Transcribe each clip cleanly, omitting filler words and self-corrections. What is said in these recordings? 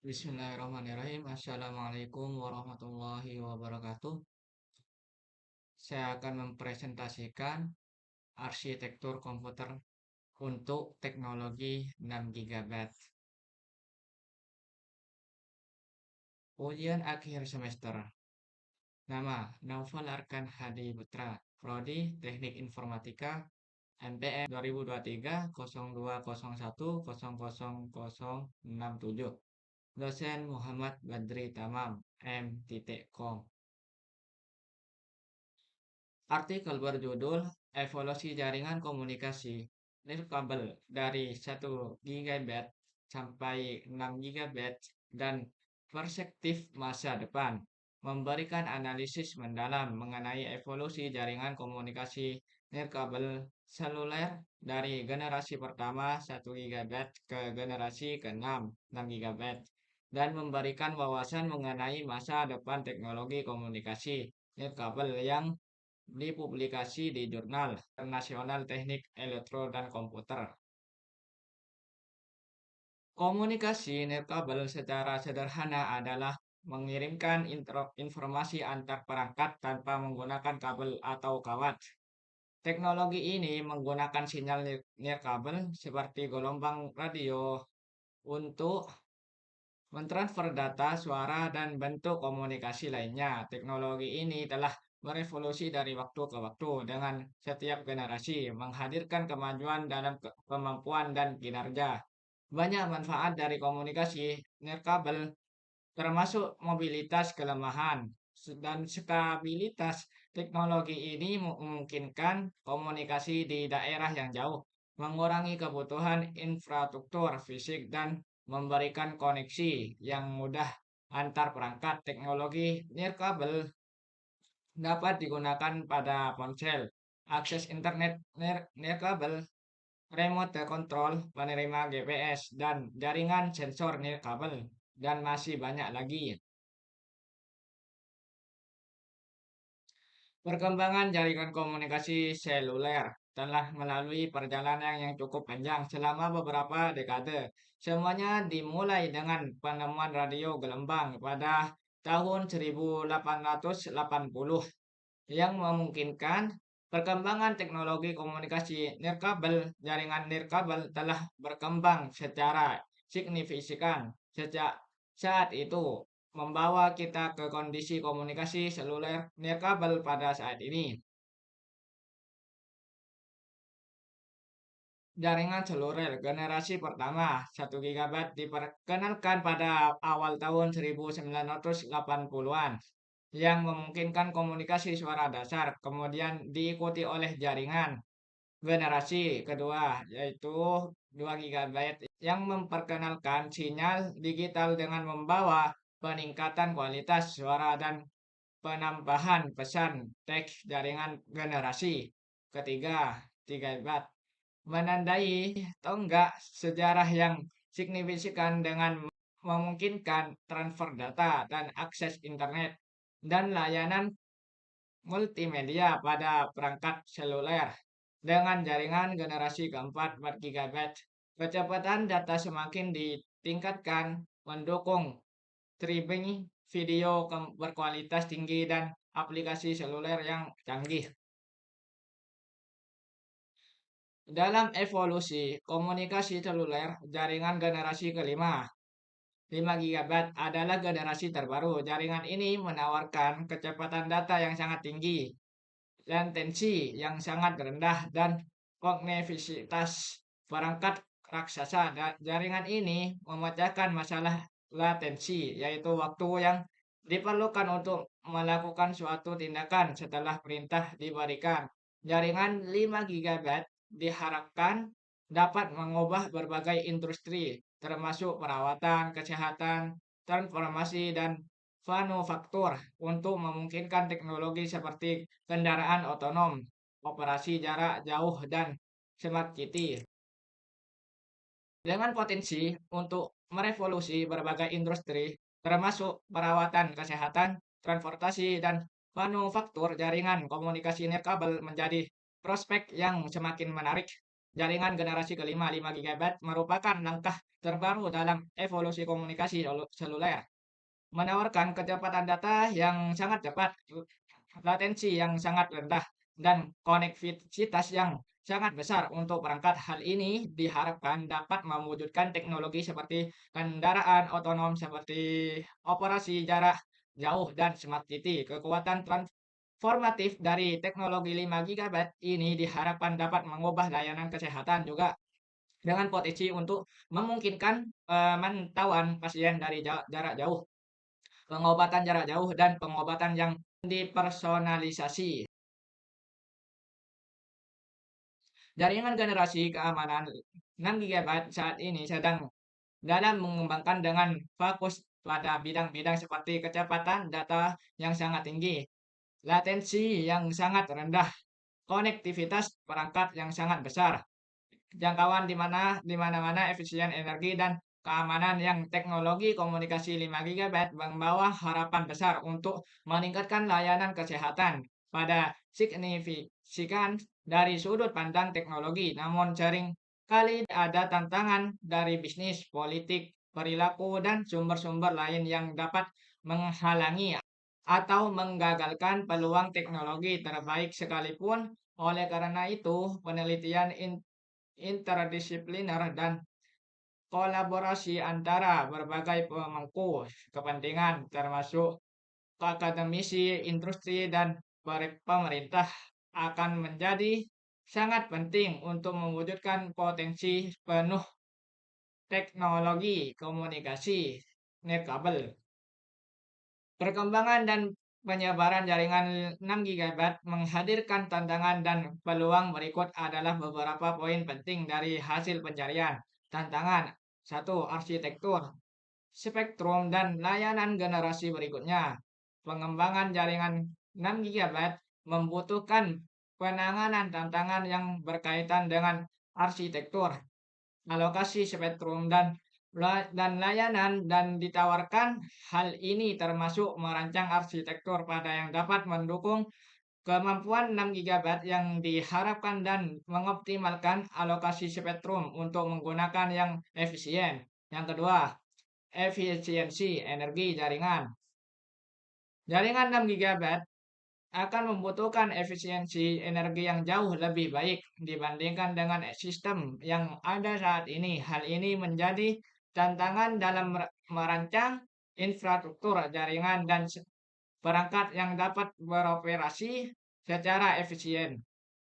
Bismillahirrahmanirrahim. Assalamualaikum warahmatullahi wabarakatuh. Saya akan mempresentasikan arsitektur komputer untuk teknologi 6 GB. Ujian akhir semester. Nama: Naufal Arkan Hadi Putra, Prodi Teknik Informatika, MTM 2023 0201000067. Dosen Muhammad Badri Tamam, M.Com. Artikel berjudul Evolusi Jaringan Komunikasi Nirkabel dari 1 GB sampai 6 GB dan Perspektif Masa Depan, memberikan analisis mendalam mengenai evolusi jaringan komunikasi nirkabel seluler dari generasi pertama 1 GB ke generasi ke-6 6 GB, dan memberikan wawasan mengenai masa depan teknologi komunikasi nirkabel yang dipublikasi di Jurnal Internasional Teknik Elektro dan Komputer. Komunikasi nirkabel secara sederhana adalah mengirimkan informasi antar perangkat tanpa menggunakan kabel atau kawat. Teknologi ini menggunakan sinyal nirkabel seperti gelombang radio untuk mentransfer data, suara, dan bentuk komunikasi lainnya. Teknologi ini telah berevolusi dari waktu ke waktu dengan setiap generasi, menghadirkan kemajuan dalam kemampuan dan kinerja. Banyak manfaat dari komunikasi nirkabel, termasuk mobilitas kelemahan dan skabilitas. Teknologi ini memungkinkan komunikasi di daerah yang jauh, mengurangi kebutuhan infrastruktur fisik, dan memberikan koneksi yang mudah antar perangkat. Teknologi nirkabel dapat digunakan pada ponsel, akses internet nirkabel, remote control, penerima GPS, dan jaringan sensor nirkabel, dan masih banyak lagi. Perkembangan jaringan komunikasi seluler telah melalui perjalanan yang cukup panjang selama beberapa dekade. Semuanya dimulai dengan penemuan radio gelombang pada tahun 1880 yang memungkinkan perkembangan teknologi komunikasi nirkabel. Jaringan nirkabel telah berkembang secara signifikan sejak saat itu, membawa kita ke kondisi komunikasi seluler nirkabel pada saat ini. Jaringan seluler generasi pertama 1 GB diperkenalkan pada awal tahun 1980-an yang memungkinkan komunikasi suara dasar, kemudian diikuti oleh jaringan generasi kedua yaitu 2 GB yang memperkenalkan sinyal digital dengan membawa peningkatan kualitas suara dan penambahan pesan teks. Jaringan generasi ketiga 3 GB menandai tonggak sejarah yang signifikan dengan memungkinkan transfer data dan akses internet dan layanan multimedia pada perangkat seluler. Dengan jaringan generasi keempat 4 GB, kecepatan data semakin ditingkatkan, mendukung streaming video berkualitas tinggi dan aplikasi seluler yang canggih. Dalam evolusi komunikasi seluler, jaringan generasi kelima 5 GB adalah generasi terbaru. Jaringan ini menawarkan kecepatan data yang sangat tinggi, latensi yang sangat rendah, dan kognitivitas perangkat raksasa. Jaringan ini memecahkan masalah latensi, yaitu waktu yang diperlukan untuk melakukan suatu tindakan setelah perintah diberikan. Jaringan 5 GB diharapkan dapat mengubah berbagai industri, termasuk perawatan, kesehatan, transformasi, dan manufaktur, untuk memungkinkan teknologi seperti kendaraan otonom, operasi jarak jauh, dan smart city. Dengan potensi untuk merevolusi berbagai industri, termasuk perawatan, kesehatan, transportasi, dan manufaktur, jaringan komunikasi nirkabel menjadi prospek yang semakin menarik. Jaringan generasi kelima 5 GB merupakan langkah terbaru dalam evolusi komunikasi seluler, menawarkan kecepatan data yang sangat cepat, latensi yang sangat rendah, dan konektivitas yang sangat besar untuk perangkat. Hal ini diharapkan dapat mewujudkan teknologi seperti kendaraan otonom, seperti operasi jarak jauh, dan smart city. Kekuatan transformatif dari teknologi 5 GB ini diharapkan dapat mengubah layanan kesehatan juga dengan potensi untuk memungkinkan pemantauan pasien dari jarak jauh, pengobatan jarak jauh, dan pengobatan yang dipersonalisasi. Jaringan generasi keamanan 6 GB saat ini sedang dalam mengembangkan dengan fokus pada bidang-bidang seperti kecepatan data yang sangat tinggi, latensi yang sangat rendah, konektivitas perangkat yang sangat besar, jangkauan di mana-mana, efisien energi, dan keamanan. Yang teknologi komunikasi 5 GB membawa harapan besar untuk meningkatkan layanan kesehatan pada signifikan dari sudut pandang teknologi. Namun sering kali ada tantangan dari bisnis, politik, perilaku, dan sumber-sumber lain yang dapat menghalangi atau menggagalkan peluang teknologi terbaik sekalipun. Oleh karena itu, penelitian interdisipliner dan kolaborasi antara berbagai pemangku kepentingan termasuk akademisi, industri, dan pemerintah akan menjadi sangat penting untuk mewujudkan potensi penuh teknologi komunikasi nirkabel. Perkembangan dan penyebaran jaringan 6 GB menghadirkan tantangan dan peluang. Berikut adalah beberapa poin penting dari hasil pencarian. Tantangan 1. Arsitektur, spektrum, dan layanan generasi berikutnya. Pengembangan jaringan 6 GB membutuhkan penanganan tantangan yang berkaitan dengan arsitektur, alokasi spektrum, dan layanan dan ditawarkan. Hal ini termasuk merancang arsitektur pada yang dapat mendukung kemampuan 6 GB yang diharapkan dan mengoptimalkan alokasi spektrum untuk menggunakan yang efisien. Yang kedua, efisiensi energi jaringan. Jaringan 6 GB akan membutuhkan efisiensi energi yang jauh lebih baik dibandingkan dengan sistem yang ada saat ini. Hal ini menjadi tantangan dalam merancang infrastruktur jaringan dan perangkat yang dapat beroperasi secara efisien,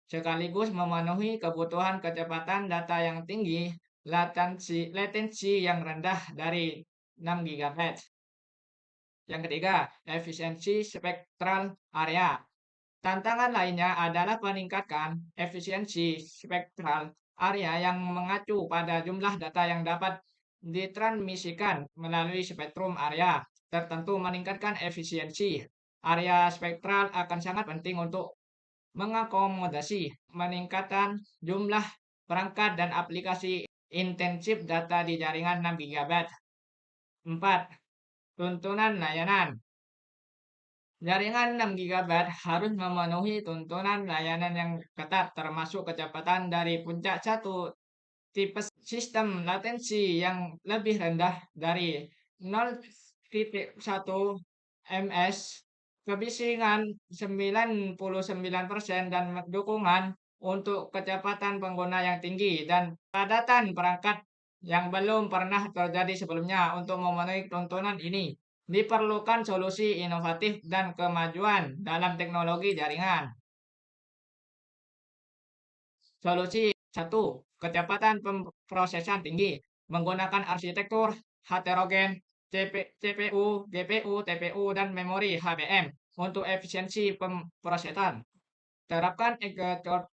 sekaligus memenuhi kebutuhan kecepatan data yang tinggi, latensi yang rendah dari 6 GB. Yang ketiga, efisiensi spektral area. Tantangan lainnya adalah meningkatkan efisiensi spektral area yang mengacu pada jumlah data yang dapat ditransmisikan melalui spektrum area tertentu. Meningkatkan efisiensi area spektral akan sangat penting untuk mengakomodasi meningkatan jumlah perangkat dan aplikasi intensif data di jaringan 6 GB. 4. Tuntunan layanan. Jaringan 6 GB harus memenuhi tuntunan layanan yang ketat, termasuk kecepatan dari puncak 1, tipe sistem latensi yang lebih rendah dari 0,1 ms, kebisingan 99%, dan dukungan untuk kecepatan pengguna yang tinggi dan padatan perangkat yang belum pernah terjadi sebelumnya. Untuk memenuhi tuntunan ini, diperlukan solusi inovatif dan kemajuan dalam teknologi jaringan. Solusi 1. Kecepatan pemrosesan tinggi menggunakan arsitektur heterogen, CPU, GPU, TPU, dan memori HBM untuk efisiensi pemrosesan. Terapkan executive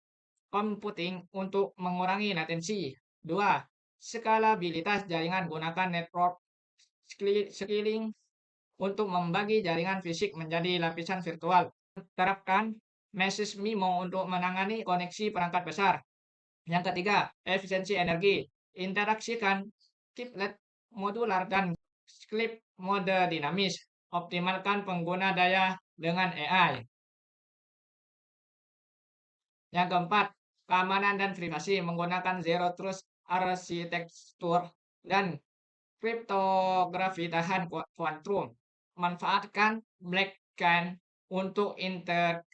computing untuk mengurangi latensi. 2. Skalabilitas jaringan. Gunakan network scaling untuk membagi jaringan fisik menjadi lapisan virtual. Terapkan Mesh MIMO untuk menangani koneksi perangkat besar. Yang ketiga, efisiensi energi. Interaksikan chiplet modular dan sleep mode dinamis. Optimalkan pengguna daya dengan AI. Yang keempat, keamanan dan privasi. Menggunakan Zero Trust arsitektur dan kriptografi tahan kuantum. Manfaatkan blockchain untuk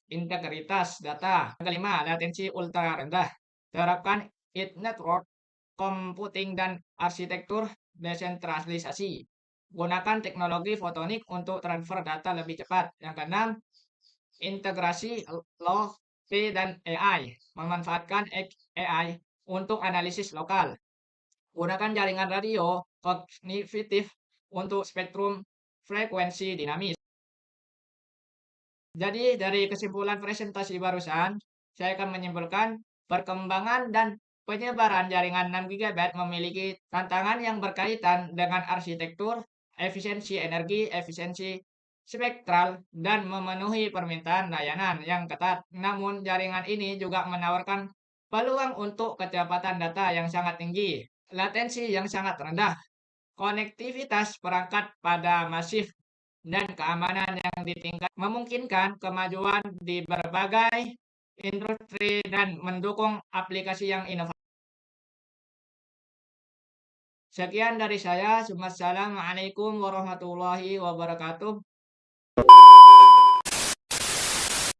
integritas data. Yang kelima, latensi ultra rendah. Terapkan network computing dan arsitektur desentralisasi. Gunakan teknologi fotonik untuk transfer data lebih cepat. Yang keenam, integrasi low dan AI. Memanfaatkan AI untuk analisis lokal. Gunakan jaringan radio kognitif untuk spektrum frekuensi dinamis. Jadi dari kesimpulan presentasi barusan, saya akan menyimpulkan perkembangan dan penyebaran jaringan 6 GB memiliki tantangan yang berkaitan dengan arsitektur, efisiensi energi, efisiensi spektral, dan memenuhi permintaan layanan yang ketat. Namun jaringan ini juga menawarkan peluang untuk kecepatan data yang sangat tinggi, latensi yang sangat rendah, konektivitas perangkat pada masif, dan keamanan yang ditingkat memungkinkan kemajuan di berbagai industri dan mendukung aplikasi yang inovatif. Sekian dari saya. Wassalamualaikum warahmatullahi wabarakatuh.